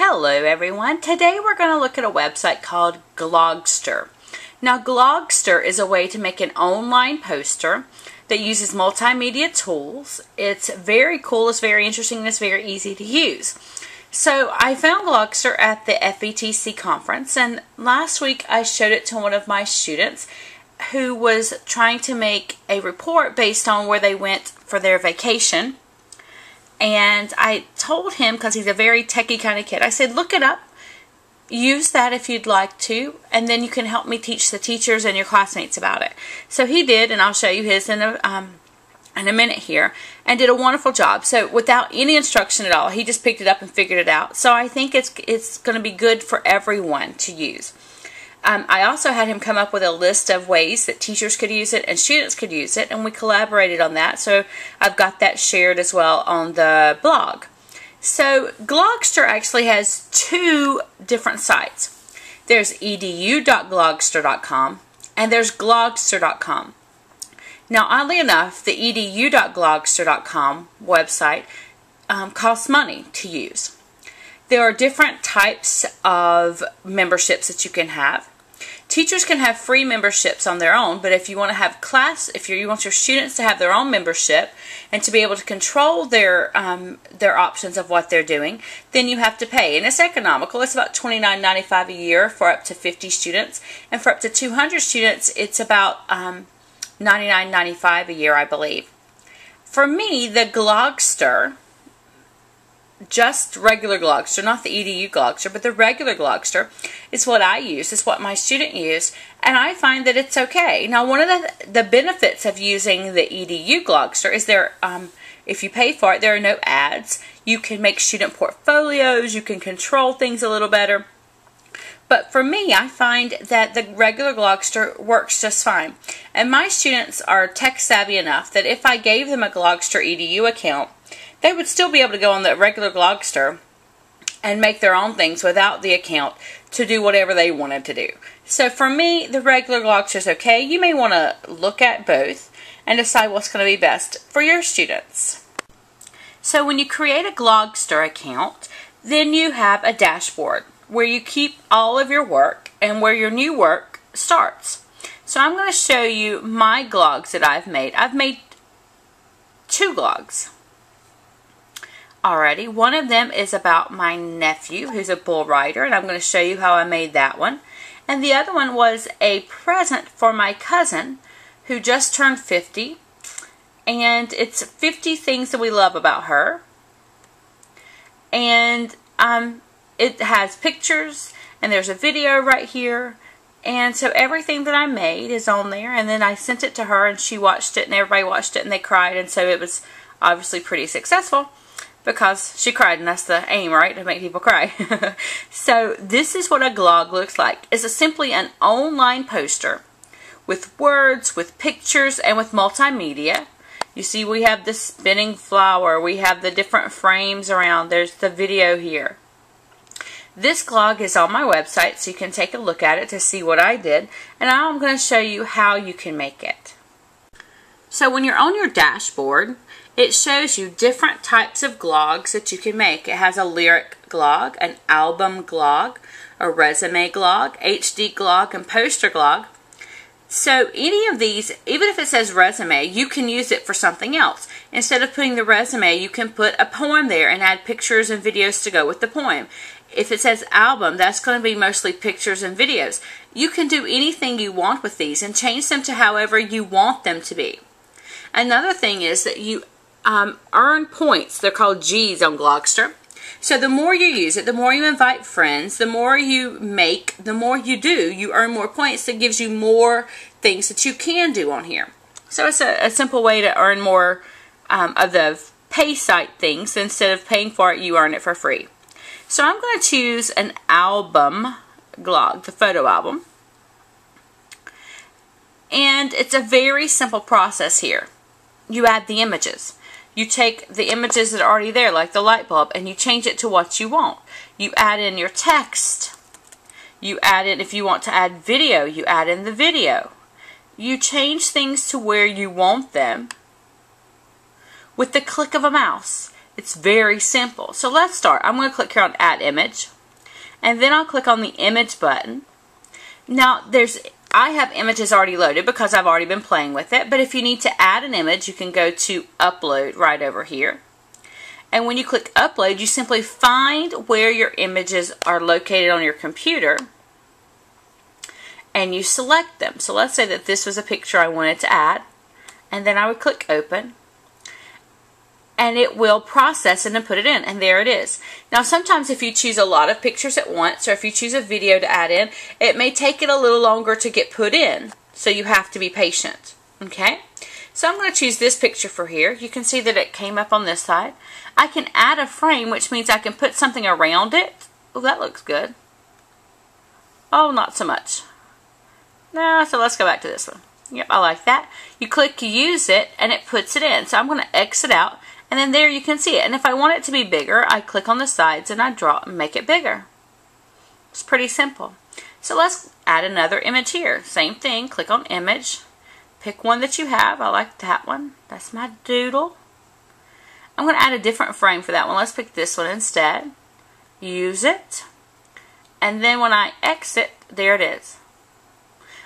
Hello everyone. Today we're going to look at a website called Glogster. Now Glogster is a way to make an online poster that uses multimedia tools. It's very cool, it's very interesting, and it's very easy to use. So I found Glogster at the FETC conference, and last week I showed it to one of my students who was trying to make a report based on where they went for their vacation. And I told him, because he's a very techie kind of kid, I said, look it up, use that if you'd like to, and then you can help me teach the teachers and your classmates about it. So he did, and I'll show you his in a minute here, and did a wonderful job. So without any instruction at all, he just picked it up and figured it out. So I think it's going to be good for everyone to use. I also had him come up with a list of ways that teachers could use it and students could use it, and we collaborated on that. So I've got that shared as well on the blog. So Glogster actually has two different sites. There's edu.glogster.com and there's glogster.com. Now, oddly enough, the edu.glogster.com website costs money to use. There are different types of memberships that you can have. Teachers can have free memberships on their own, but if you want to have you want your students to have their own membership and to be able to control their options of what they're doing, then you have to pay. And it's economical. It's about $29.95 a year for up to 50 students, and for up to 200 students, it's about $99.95 a year, I believe. For me, the Glogster, just regular Glogster, not the EDU Glogster, but the regular Glogster is what I use, is what my student used, and I find that it's okay. Now, one of the benefits of using the EDU Glogster is if you pay for it, there are no ads. You can make student portfolios, you can control things a little better. But for me, I find that the regular Glogster works just fine. And my students are tech savvy enough that if I gave them a Glogster EDU account, they would still be able to go on the regular Glogster and make their own things without the account to do whatever they wanted to do. So for me, the regular Glogster is okay. You may want to look at both and decide what's going to be best for your students. So when you create a Glogster account, then you have a dashboard where you keep all of your work and where your new work starts. So I'm going to show you my glogs that I've made. I've made 2 glogs already. One of them is about my nephew, who's a bull rider, and I'm going to show you how I made that one. And the other one was a present for my cousin, who just turned 50, and it's 50 things that we love about her. And it has pictures, and there's a video right here, and so everything that I made is on there. And then I sent it to her, and she watched it, and everybody watched it, and they cried, and so it was obviously pretty successful, because she cried, and that's the aim, right? To make people cry. So this is what a glog looks like. It's simply an online poster with words, with pictures, and with multimedia. You see, we have the spinning flower. We have the different frames around. There's the video here. This glog is on my website, so you can take a look at it to see what I did. And now I'm going to show you how you can make it. So when you're on your dashboard, it shows you different types of glogs that you can make. It has a lyric glog, an album glog, a resume glog, HD glog, and poster glog. So any of these, even if it says resume, you can use it for something else. Instead of putting the resume, you can put a poem there and add pictures and videos to go with the poem. If it says album, that's going to be mostly pictures and videos. You can do anything you want with these and change them to however you want them to be. Another thing is that you earn points. They're called G's on Glogster. So the more you use it, the more you invite friends, the more you make, the more you do, you earn more points. That gives you more things that you can do on here. So it's a simple way to earn more of the pay site things. Instead of paying for it, you earn it for free. So I'm going to choose an album glog, the photo album. And it's a very simple process here. You add the images. You take the images that are already there, like the light bulb, and you change it to what you want. You add in your text. You add in, if you want to add video, you add in the video. You change things to where you want them with the click of a mouse. It's very simple. So let's start. I'm going to click here on Add Image. And then I'll click on the image button. Now I have images already loaded because I've already been playing with it, but if you need to add an image, you can go to upload right over here. And when you click upload, you simply find where your images are located on your computer and you select them. So let's say that this was a picture I wanted to add, and then I would click open, and it will process it and put it in, and there it is. Now sometimes if you choose a lot of pictures at once, or if you choose a video to add in, it may take it a little longer to get put in, so you have to be patient. Okay? So I'm going to choose this picture for here. You can see that it came up on this side. I can add a frame, which means I can put something around it. Oh, that looks good. Oh, not so much. No, so let's go back to this one. Yep, I like that. You click use it, and it puts it in. So I'm going to exit out, and then there you can see it. And if I want it to be bigger, I click on the sides and I draw and make it bigger. It's pretty simple. So let's add another image here. Same thing, click on image. Pick one that you have. I like that one. That's my doodle. I'm going to add a different frame for that one. Let's pick this one instead. Use it. And then when I exit, there it is.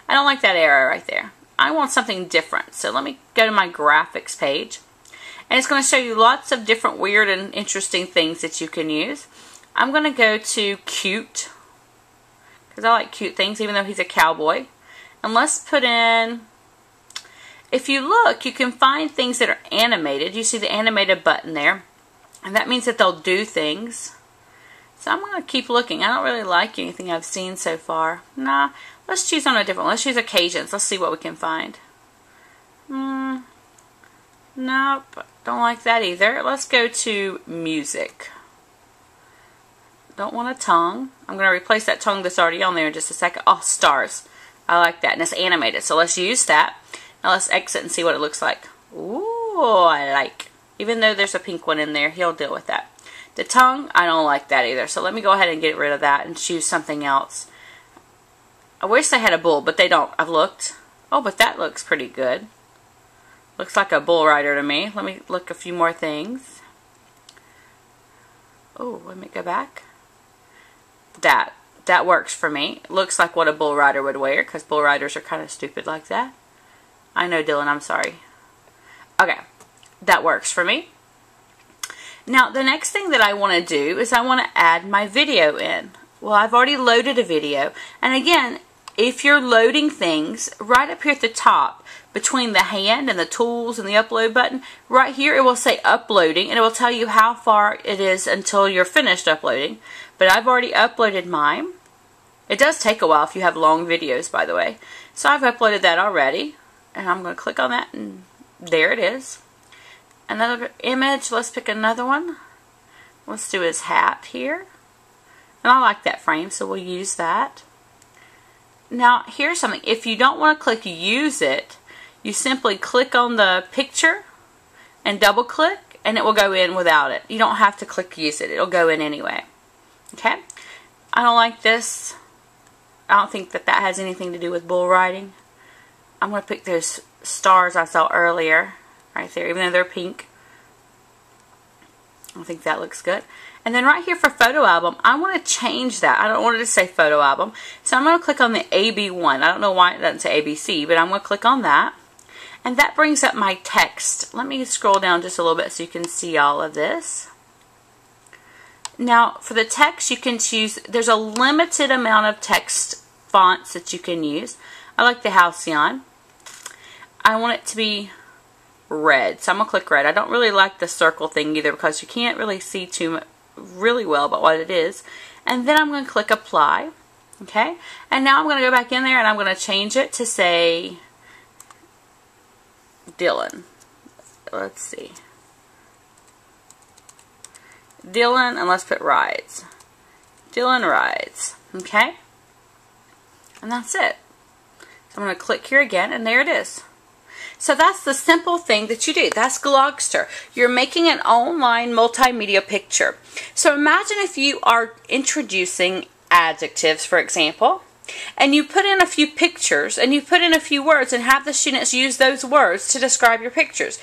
I don't like that arrow right there. I want something different. So let me go to my graphics page. And it's going to show you lots of different weird and interesting things that you can use. I'm going to go to cute, because I like cute things even though he's a cowboy. And let's put in, if you look, you can find things that are animated. You see the animated button there. And that means that they'll do things. So I'm going to keep looking. I don't really like anything I've seen so far. Nah, let's choose on a different one. Let's choose occasions. Let's see what we can find. Nope, don't like that either. Let's go to music. Don't want a tongue. I'm going to replace that tongue that's already on there in just a second. Oh, stars. I like that. And it's animated. So let's use that. Now let's exit and see what it looks like. Ooh, I like. Even though there's a pink one in there, he'll deal with that. The tongue, I don't like that either. So let me go ahead and get rid of that and choose something else. I wish they had a bull, but they don't. I've looked. Oh, but that looks pretty good. Looks like a bull rider to me. Let me look a few more things. Oh, let me go back. That works for me. It looks like what a bull rider would wear, because bull riders are kind of stupid like that. I know, Dylan, I'm sorry. Okay, that works for me. Now, the next thing that I want to do is I want to add my video in. Well, I've already loaded a video. And again, if you're loading things, right up here at the top, between the hand and the tools and the upload button, right here it will say uploading, and it will tell you how far it is until you're finished uploading. But I've already uploaded mine. It does take a while if you have long videos, by the way. So I've uploaded that already. And I'm going to click on that, and there it is. Another image. Let's pick another one. Let's do his hat here. And I like that frame, so we'll use that. Now, here's something. If you don't want to click use it, you simply click on the picture and double click, and it will go in without it. You don't have to click use it. It'll go in anyway. Okay? I don't like this. I don't think that that has anything to do with bull riding. I'm going to pick those stars I saw earlier. Right there, even though they're pink. I think that looks good. And then right here for photo album, I want to change that. I don't want it to say photo album. So I'm going to click on the AB1. I don't know why it doesn't say ABC, but I'm going to click on that. And that brings up my text. Let me scroll down just a little bit so you can see all of this. Now, for the text, you can choose, there's a limited amount of text fonts that you can use. I like the Halcyon. I want it to be red, so I'm going to click red. I don't really like the circle thing either because you can't really see really well about what it is. And then I'm going to click apply. Okay, and now I'm going to go back in there and I'm going to change it to say Dylan. Let's see. Dylan, and let's put rides. Dylan rides. Okay, and that's it. So I'm going to click here again, and there it is. So that's the simple thing that you do. That's Glogster. You're making an online multimedia picture. So imagine if you are introducing adjectives, for example, and you put in a few pictures and you put in a few words and have the students use those words to describe your pictures.